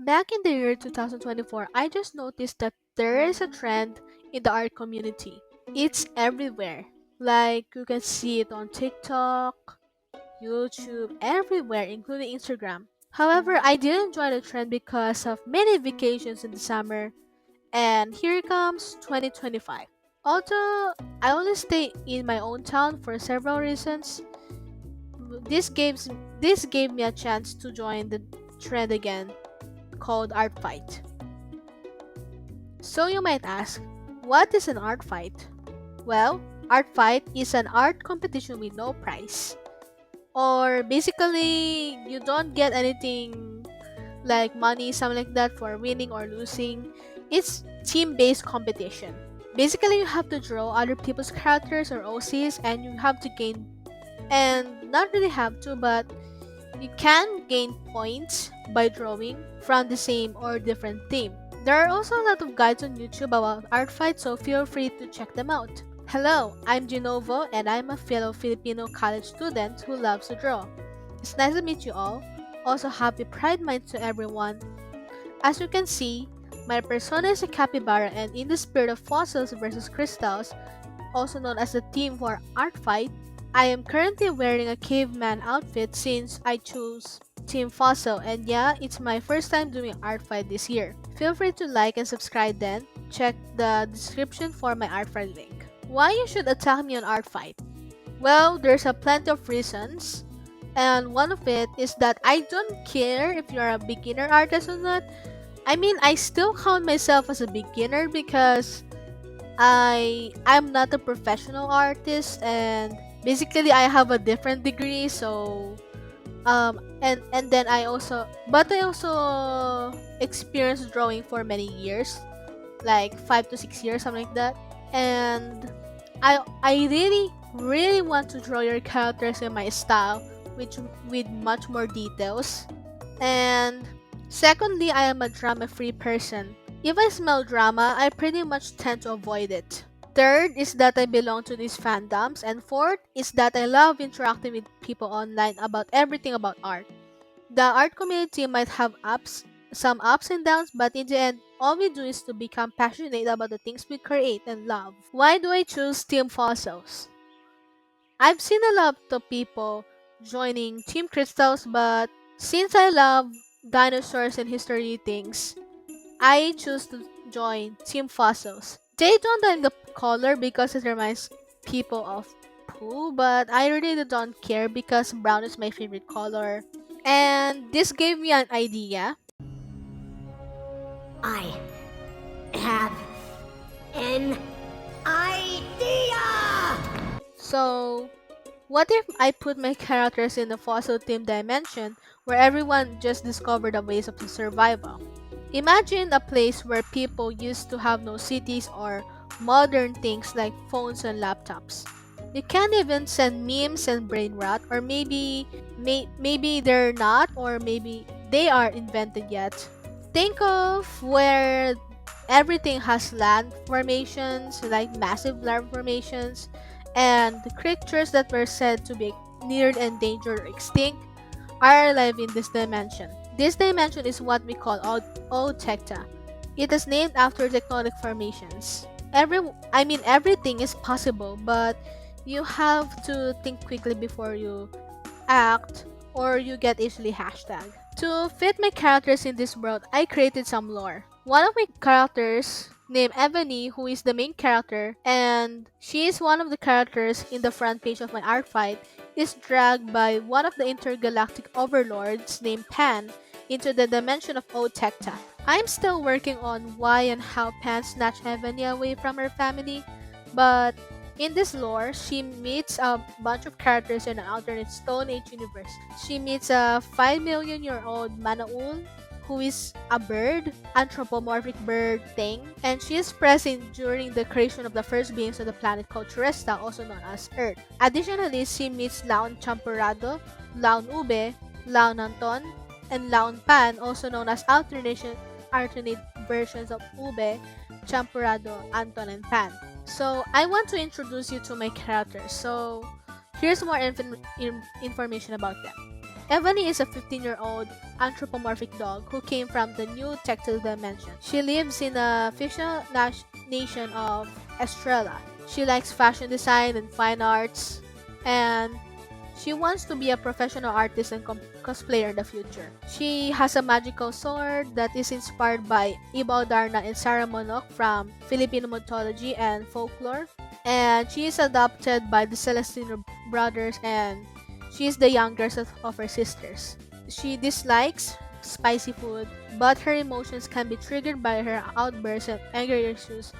Back in the year 2024, I just noticed that there is a trend in the art community. It's everywhere. Like you can see it on TikTok, YouTube, everywhere, including Instagram. However, I didn't join the trend because of many vacations in the summer, and here comes 2025. Although I only stay in my own town for several reasons, this gives this gave me a chance to join the trend again called Artfight. So you might ask, what is an art fight? Well, art fight is an art competition with no prize. Or basically, you don't get anything like money, something like that for winning or losing. It's team-based competition. Basically, you have to draw other people's characters or OCs and you have to gain and not really have to, but you can gain points by drawing from the same or different theme. There are also a lot of guides on YouTube about art fights, so feel free to check them out. Hello, I'm Genovo and I'm a fellow Filipino college student who loves to draw. It's nice to meet you all. Also, happy Pride Month to everyone. As you can see, my persona is a capybara, and in the spirit of fossils versus crystals, also known as the theme for art fight, I am currently wearing a caveman outfit since I chose Team Fossil, and yeah, it's my first time doing art fight this year. Feel free to like and subscribe then. Check the description for my art fight link. Why you should attack me on art fight? Well, there's a plenty of reasons. And one of it is that I don't care if you're a beginner artist or not. I mean, I still count myself as a beginner because I'm not a professional artist, and basically I have a different degree. So and then I also experienced drawing for many years, like 5 to 6 years, something like that. And I really want to draw your characters in my style, which with much more details. And secondly, I am a drama free person. If I smell drama, I pretty much tend to avoid it. Third is that I belong to these fandoms, and fourth is that I love interacting with people online about everything about art. The art community might have some ups and downs, but in the end, all we do is to become passionate about the things we create and love. Why do I choose Team Fossils? I've seen a lot of people joining Team Crystals, but since I love dinosaurs and history things, I choose to join Team Fossils. They don't like the color because it reminds people of poo, but I really don't care because brown is my favorite color. And this gave me an idea. I have an idea! So, what if I put my characters in the fossil theme dimension where everyone just discovered the ways of survival? Imagine a place where people used to have no cities or modern things like phones and laptops. You can't even send memes and brain rot, or maybe they're not, or maybe they are invented yet. Think of where everything has land formations, like massive land formations, and the creatures that were said to be near endangered or extinct are alive in this dimension. This dimension is what we call Tecta. It is named after tectonic formations. Everything is possible, but you have to think quickly before you act, or you get easily hashtag. To fit my characters in this world, I created some lore. One of my characters, named Ebony, who is the main character, and she is one of the characters in the front page of my art fight, is dragged by one of the intergalactic overlords named Pan into the dimension of Otecta. I'm still working on why and how Pan snatched Ebony away from her family, but in this lore, she meets a bunch of characters in an alternate Stone Age universe. She meets a 5 million year old Manaul, who is a bird, anthropomorphic bird thing, and she is present during the creation of the first beings of the planet called Teresta, also known as Earth. Additionally, she meets Laon Champurrado, Laon Ube, Laon Anton, and Laon Pan, also known as alternate versions of Ube, Champurrado, Anton, and Pan. So I want to introduce you to my characters. So here's more information about them. Ebony is a 15-year-old anthropomorphic dog who came from the new tactile dimension. She lives in a fictional nation of Estrella. She likes fashion design and fine arts, and she wants to be a professional artist and cosplayer in the future. She has a magical sword that is inspired by Ibaw Darna and Sarah Monok from Filipino mythology and folklore. And she is adopted by the Celestino brothers, and she is the youngest of her sisters. She dislikes spicy food, but her emotions can be triggered by her outbursts and anger issues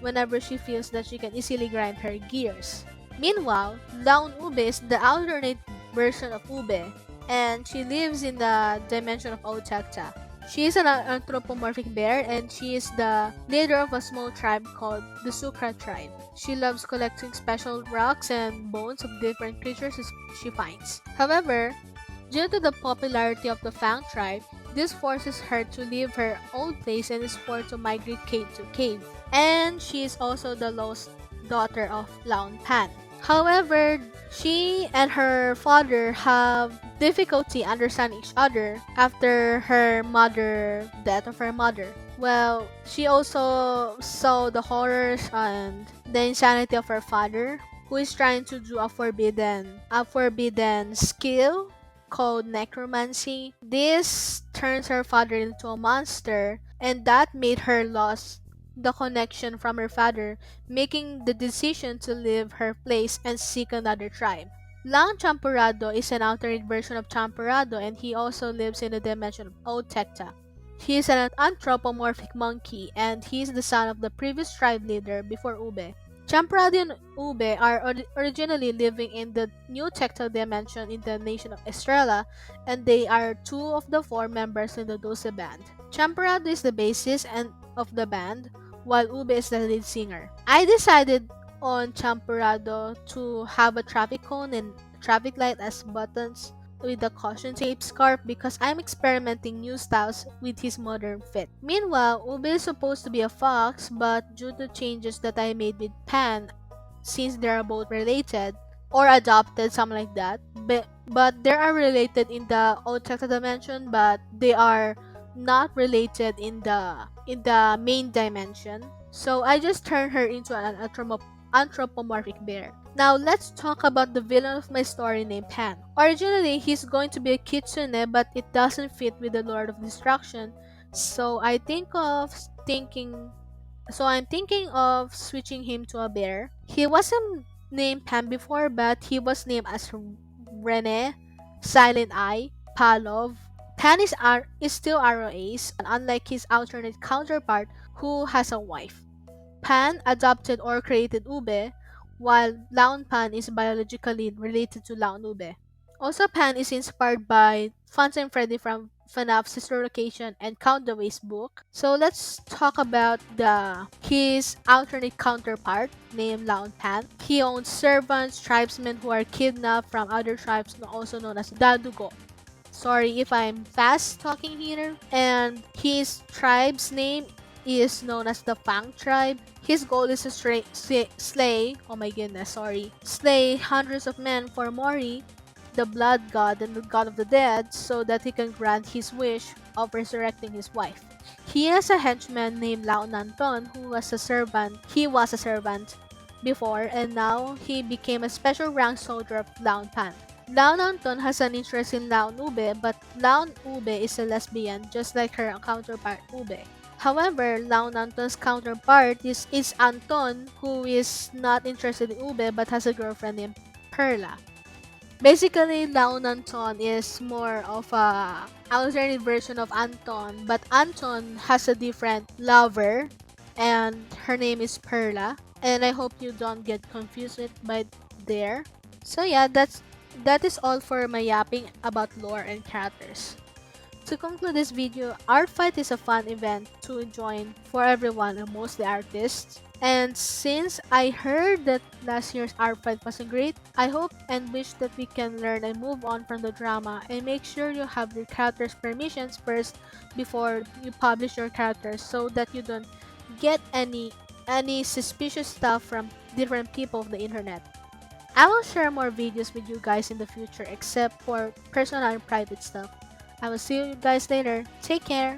whenever she feels that she can easily grind her gears. Meanwhile, Laun Ube is the alternate version of Ube, and she lives in the dimension of Otakta. She is an anthropomorphic bear, and she is the leader of a small tribe called the Sukra tribe. She loves collecting special rocks and bones of different creatures she finds. However, due to the popularity of the Fang tribe, this forces her to leave her old place and is forced to migrate cave to cave. And she is also the lost daughter of Laon Pan. However, she and her father have difficulty understanding each other after death of her mother. Well, she also saw the horrors and the insanity of her father, who is trying to do a forbidden skill called necromancy. This turns her father into a monster, and that made her lose the connection from her father, making the decision to leave her place and seek another tribe. Lang Champurrado is an alternate version of Champurrado, and he also lives in the dimension of Old Tecta. He is an anthropomorphic monkey, and he is the son of the previous tribe leader before Ube. Champurrado and Ube are originally living in the new tactile dimension in the nation of Estrella, and they are two of the four members in the Dulce band. Champurrado is the bassist of the band, while Ube is the lead singer. I decided on Champurrado to have a traffic cone and traffic light as buttons with the caution tape scarf because I'm experimenting new styles with his modern fit. Meanwhile, Ube is supposed to be a fox, but due to changes that I made with Pan, since they are both related or adopted, something like that, but they are related in the Otakta dimension, but they are not related in the main dimension. So I just turned her into an anthropomorphic bear. Now let's talk about the villain of my story named Pan. Originally, he's going to be a kitsune, but it doesn't fit with the Lord of Destruction. So I'm thinking of switching him to a bear. He wasn't named Pan before, but he was named as Rene, Silent Eye, Palov. Pan is still Ace, unlike his alternate counterpart who has a wife. Pan adopted or created Ube, while Laon Pan is biologically related to Laon Ube. Also, Pan is inspired by Phantom Freddy from FNAF's Sister Location and Count the Waste book. So let's talk about his alternate counterpart named Laon Pan. He owns servants, tribesmen who are kidnapped from other tribes, also known as Dadugo. Sorry if I'm fast talking here. And his tribe's name is known as the Fang tribe. His goal is to slay hundreds of men for Mori, the blood god and the god of the dead, so that he can grant his wish of resurrecting his wife. He has a henchman named Lao Nanton who was a servant. He was a servant before, and now he became a special rank soldier of Laon Pan. Laon Anton has an interest in Laon Ube, but Laon Ube is a lesbian, just like her counterpart Ube. However, Laon Anton's counterpart is Anton, who is not interested in Ube but has a girlfriend named Perla. Basically, Laon Anton is more of a alternate version of Anton, but Anton has a different lover, and her name is Perla. And I hope you don't get confused by there. So yeah, that is all for my yapping about lore and characters. To conclude this video, Artfight is a fun event to join for everyone and mostly artists. And since I heard that last year's Artfight wasn't great, I hope and wish that we can learn and move on from the drama, and make sure you have your characters' permissions first before you publish your characters, so that you don't get any suspicious stuff from different people of the internet. I will share more videos with you guys in the future except for personal and private stuff. I will see you guys later. Take care.